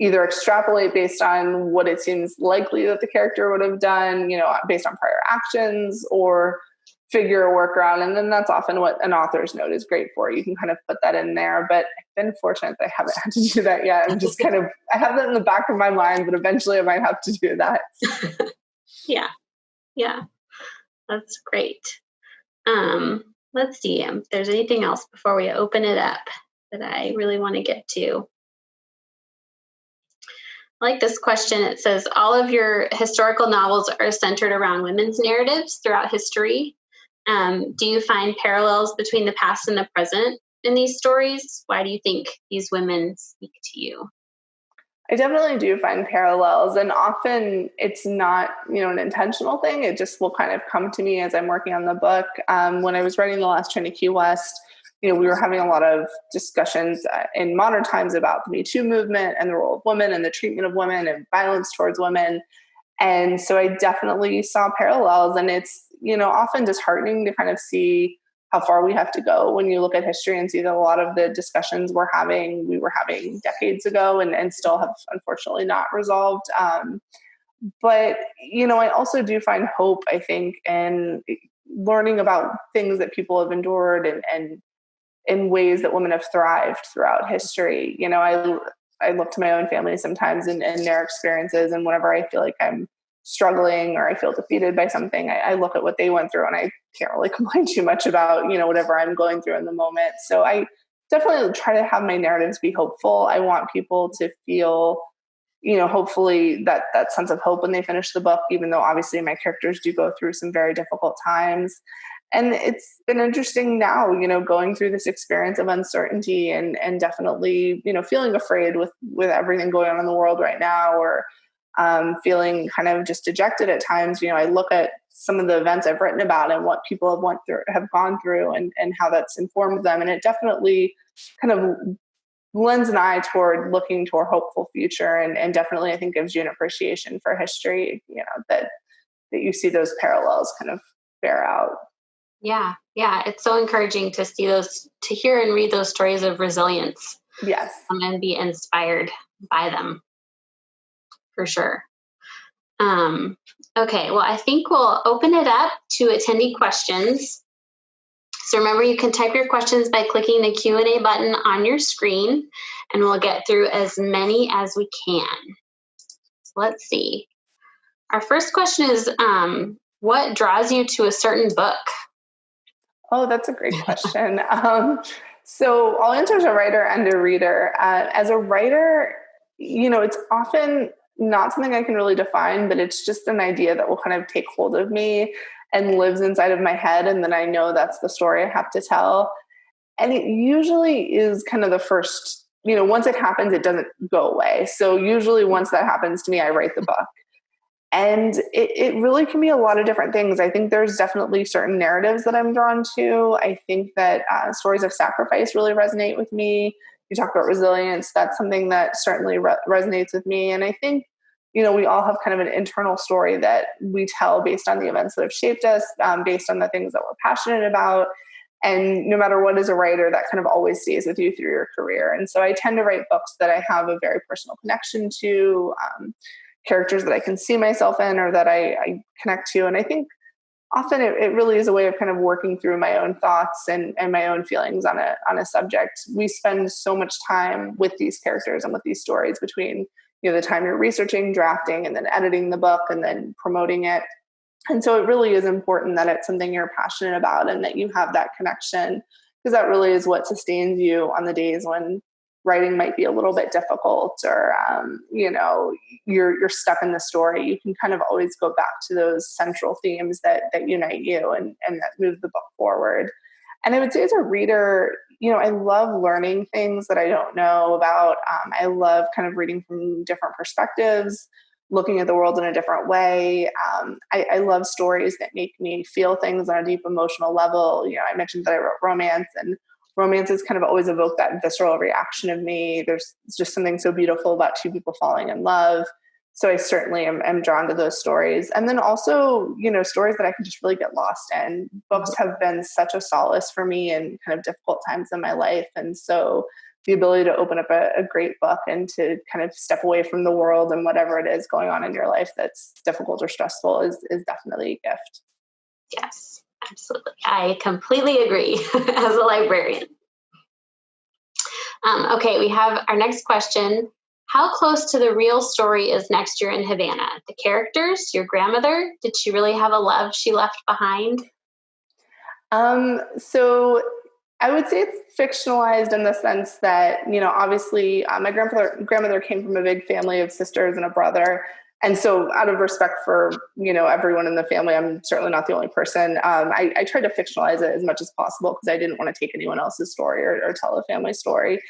either extrapolate based on what it seems likely that the character would have done, based on prior actions, or figure a workaround. And then that's often what an author's note is great for. You can kind of put that in there, but I've been fortunate that I haven't had to do that yet. I'm just I have that in the back of my mind, but eventually I might have to do that. Yeah. That's great. Let's see if there's anything else before we open it up that I really want to get to. I like this question. It says, all of your historical novels are centered around women's narratives throughout history. Do you find parallels between the past and the present in these stories? Why do you think these women speak to you? I definitely do find parallels, and often it's not, an intentional thing. It just will kind of come to me as I'm working on the book. When I was writing The Last Train to Key West, we were having a lot of discussions in modern times about the Me Too movement and the role of women and the treatment of women and violence towards women. And so I definitely saw parallels, and it's, often disheartening to kind of see how far we have to go when you look at history and see that a lot of the discussions we were having decades ago and still have unfortunately not resolved. But, I also do find hope, I think, in learning about things that people have endured and in ways that women have thrived throughout history. I look to my own family sometimes and their experiences. And whenever I feel like I'm struggling or I feel defeated by something, I look at what they went through and I can't really complain too much about, whatever I'm going through in the moment. So I definitely try to have my narratives be hopeful. I want people to feel, hopefully that sense of hope when they finish the book, even though obviously my characters do go through some very difficult times. And it's been interesting now, going through this experience of uncertainty and definitely, feeling afraid with everything going on in the world right now, or feeling kind of just dejected at times. I look at some of the events I've written about and what people have gone through and how that's informed them. And it definitely kind of lends an eye toward looking toward a hopeful future, and definitely I think gives you an appreciation for history, that you see those parallels kind of bear out. Yeah. It's so encouraging to see to hear and read those stories of resilience. Yes. And be inspired by them, for sure. Okay, well, I think we'll open it up to attendee questions. So remember, you can type your questions by clicking the Q&A button on your screen, and we'll get through as many as we can. So let's see. Our first question is, what draws you to a certain book? Oh, that's a great question. So I'll answer as a writer and a reader. As a writer, it's often not something I can really define, but it's just an idea that will kind of take hold of me and lives inside of my head. And then I know that's the story I have to tell. And it usually is kind of the first, once it happens, it doesn't go away. So usually once that happens to me, I write the book. And it really can be a lot of different things. I think there's definitely certain narratives that I'm drawn to. I think that stories of sacrifice really resonate with me. You talk about resilience. That's something that certainly resonates with me. And I think, we all have kind of an internal story that we tell based on the events that have shaped us, based on the things that we're passionate about. And no matter what, as a writer, that kind of always stays with you through your career. And so I tend to write books that I have a very personal connection to, characters that I can see myself in or that I connect to. And I think often it really is a way of kind of working through my own thoughts and my own feelings on a subject. We spend so much time with these characters and with these stories between, the time you're researching, drafting, and then editing the book and then promoting it. And so it really is important that it's something you're passionate about and that you have that connection, because that really is what sustains you on the days when writing might be a little bit difficult or, you're stuck in the story. You can kind of always go back to those central themes that unite you and that move the book forward. And I would say as a reader, I love learning things that I don't know about. I love kind of reading from different perspectives, looking at the world in a different way. I love stories that make me feel things on a deep emotional level. I mentioned that I wrote romance, and romances kind of always evoke that visceral reaction of me. There's just something so beautiful about two people falling in love. So I certainly am drawn to those stories. And then also, stories that I can just really get lost in. Books have been such a solace for me in kind of difficult times in my life. And so the ability to open up a great book and to kind of step away from the world and whatever it is going on in your life that's difficult or stressful is definitely a gift. Yes, absolutely. I completely agree as a librarian. Okay, we have our next question. How close to the real story is Next Year in Havana? The characters, your grandmother, did she really have a love she left behind? So I would say it's fictionalized in the sense that, obviously my grandmother came from a big family of sisters and a brother. And so out of respect for, everyone in the family, I'm certainly not the only person. I tried to fictionalize it as much as possible because I didn't want to take anyone else's story or tell a family story.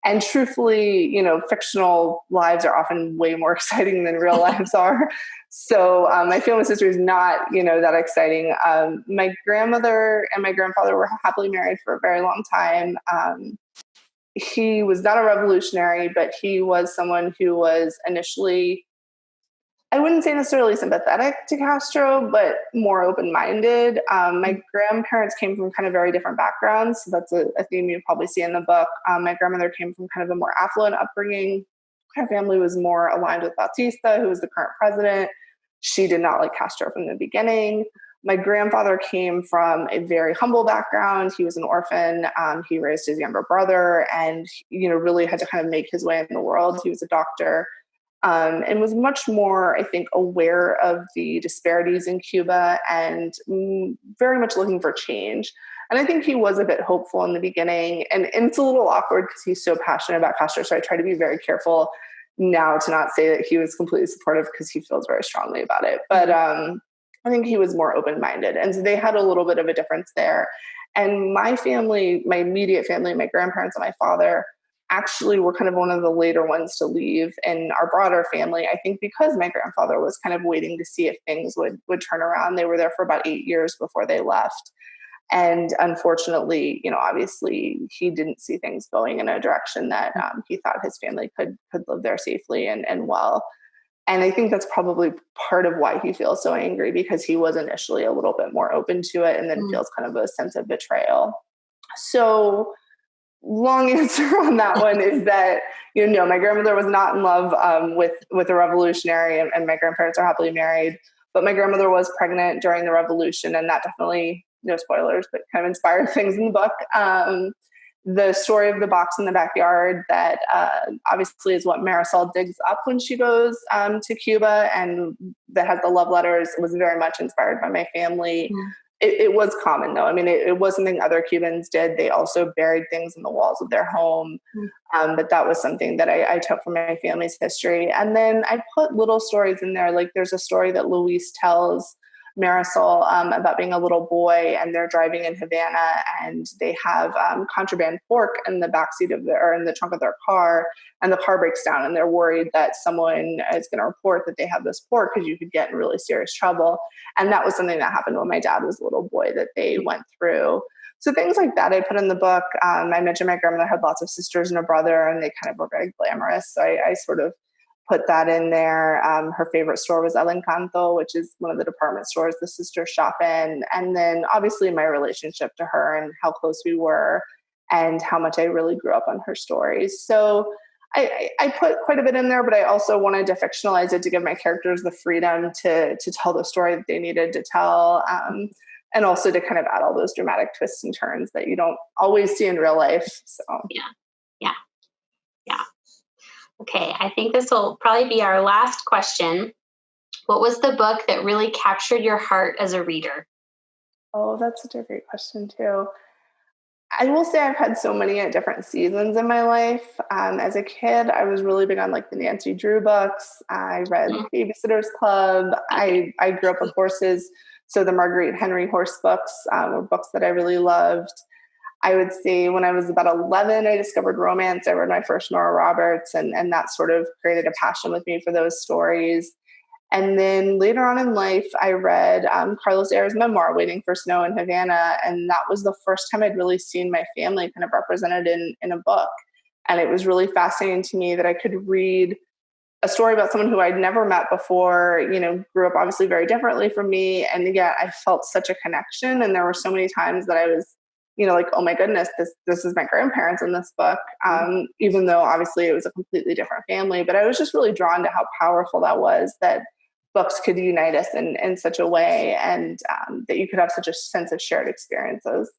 And truthfully, fictional lives are often way more exciting than real lives are. So my family's history is not, that exciting. My grandmother and my grandfather were happily married for a very long time. He was not a revolutionary, but he was someone who was initially, I wouldn't say necessarily sympathetic to Castro, but more open-minded. My grandparents came from kind of very different backgrounds. So that's a theme you probably see in the book. My grandmother came from kind of a more affluent upbringing. Her family was more aligned with Bautista, who was the current president. She did not like Castro from the beginning. My grandfather came from a very humble background. He was an orphan. He raised his younger brother and, really had to kind of make his way in the world. He was a doctor. And was much more, I think, aware of the disparities in Cuba and very much looking for change. And I think he was a bit hopeful in the beginning. And it's a little awkward because he's so passionate about Castro. So I try to be very careful now to not say that he was completely supportive because he feels very strongly about it. But I think he was more open-minded. And so they had a little bit of a difference there. And my family, my immediate family, my grandparents and my father, actually were kind of one of the later ones to leave in our broader family. I think because my grandfather was kind of waiting to see if things would turn around. They were there for about 8 years before they left. And unfortunately, obviously he didn't see things going in a direction that he thought his family could live there safely and well. And I think that's probably part of why he feels so angry, because he was initially a little bit more open to it and then feels kind of a sense of betrayal. So long answer on that one is that, my grandmother was not in love with a revolutionary, and my grandparents are happily married, but my grandmother was pregnant during the revolution, and that definitely, no spoilers, but kind of inspired things in the book. The story of the box in the backyard that obviously is what Marisol digs up when she goes to Cuba, and that has the love letters, was very much inspired by my family. It was common, though. I mean, it was something other Cubans did. They also buried things in the walls of their home. But that was something that I took from my family's history. And then I put little stories in there. Like there's a story that Luis tells Marisol about being a little boy, and they're driving in Havana, and they have contraband pork in the backseat or in the trunk of their car, and the car breaks down, and they're worried that someone is going to report that they have this pork because you could get in really serious trouble. And that was something that happened when my dad was a little boy that they went through. So things like that I put in the book. I mentioned my grandmother had lots of sisters and a brother, and they kind of were very glamorous. So I sort of put that in there. Her favorite store was El Encanto, which is one of the department stores the sisters shop in. And then obviously my relationship to her and how close we were and how much I really grew up on her stories. So I put quite a bit in there, but I also wanted to fictionalize it to give my characters the freedom to tell the story that they needed to tell. And also to kind of add all those dramatic twists and turns that you don't always see in real life. So Yeah. Okay, I think this will probably be our last question. What was the book that really captured your heart as a reader? Oh, that's such a great question too. I will say I've had so many at different seasons in my life. As a kid, I was really big on like the Nancy Drew books. I read Babysitter's Club. I grew up with horses. So the Marguerite Henry horse books were books that I really loved. I would say when I was about 11, I discovered romance. I read my first Nora Roberts, and that sort of created a passion with me for those stories. And then later on in life, I read Carlos Ayer's memoir, Waiting for Snow in Havana. And that was the first time I'd really seen my family kind of represented in a book. And it was really fascinating to me that I could read a story about someone who I'd never met before, grew up obviously very differently from me. And yet I felt such a connection. And there were so many times that I was, like, oh my goodness, this is my grandparents in this book, even though obviously it was a completely different family. But I was just really drawn to how powerful that was, that books could unite us in such a way, and that you could have such a sense of shared experiences.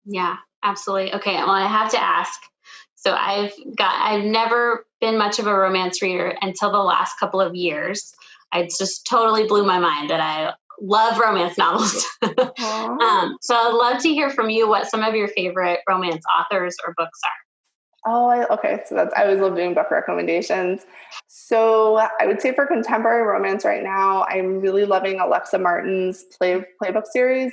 Yeah, absolutely. Okay, well, I have to ask. So I've never been much of a romance reader until the last couple of years. It just totally blew my mind that I love romance novels. So I'd love to hear from you what some of your favorite romance authors or books are. Okay. So I always love doing book recommendations. So I would say for contemporary romance right now, I'm really loving Alexa Martin's playbook series.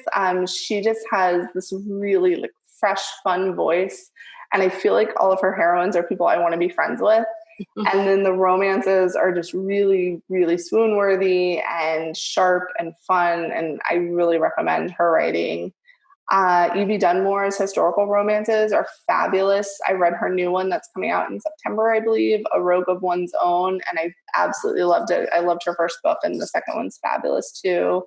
She just has this really like fresh, fun voice. And I feel like all of her heroines are people I want to be friends with. And then the romances are just really, really swoon worthy and sharp and fun. And I really recommend her writing. Evie Dunmore's historical romances are fabulous. I read her new one that's coming out in September, I believe, A Rogue of One's Own, and I absolutely loved it. I loved her first book, and the second one's fabulous too.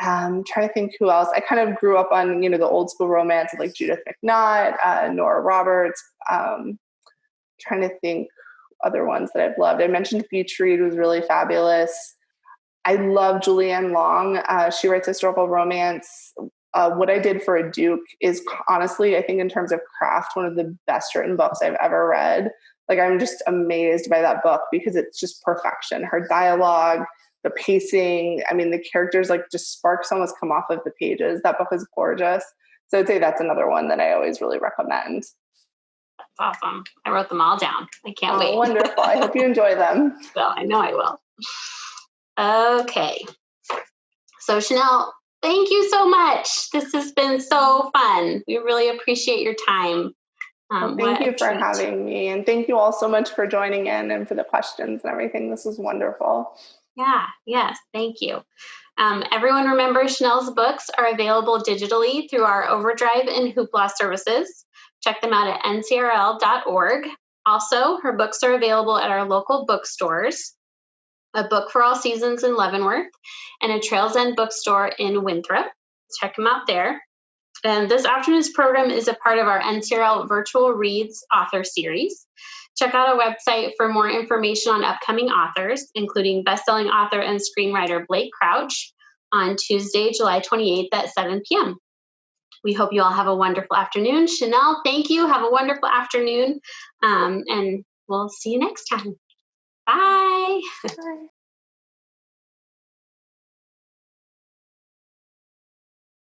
Trying to think who else. I kind of grew up on, the old school romance of like Judith McNaught, Nora Roberts. Trying to think other ones that I've loved. I mentioned Beach Read was really fabulous. I love Julianne Long. She writes historical romance. What I Did for a Duke is honestly, I think in terms of craft, one of the best written books I've ever read. Like, I'm just amazed by that book because it's just perfection. Her dialogue, the pacing, I mean, the characters, like, just sparks almost come off of the pages. That book is gorgeous. So I'd say that's another one that I always really recommend. That's awesome. I wrote them all down. I can't wait. Wonderful. I hope you enjoy them. Well, I know I will. Okay. So Chanel, thank you so much. This has been so fun. We really appreciate your time. Well, thank you for having me. And thank you all so much for joining in and for the questions and everything. This was wonderful. Yeah. Yes. Thank you. Everyone remember Chanel's books are available digitally through our Overdrive and Hoopla services. Check them out at ncrl.org. Also, her books are available at our local bookstores, A Book for All Seasons in Leavenworth, and a Trails End bookstore in Winthrop. Check them out there. And this afternoon's program is a part of our NCRL Virtual Reads author series. Check out our website for more information on upcoming authors, including bestselling author and screenwriter Blake Crouch on Tuesday, July 28th at 7 p.m. We hope you all have a wonderful afternoon. Chanel, thank you. Have a wonderful afternoon. And we'll see you next time. Bye. Bye.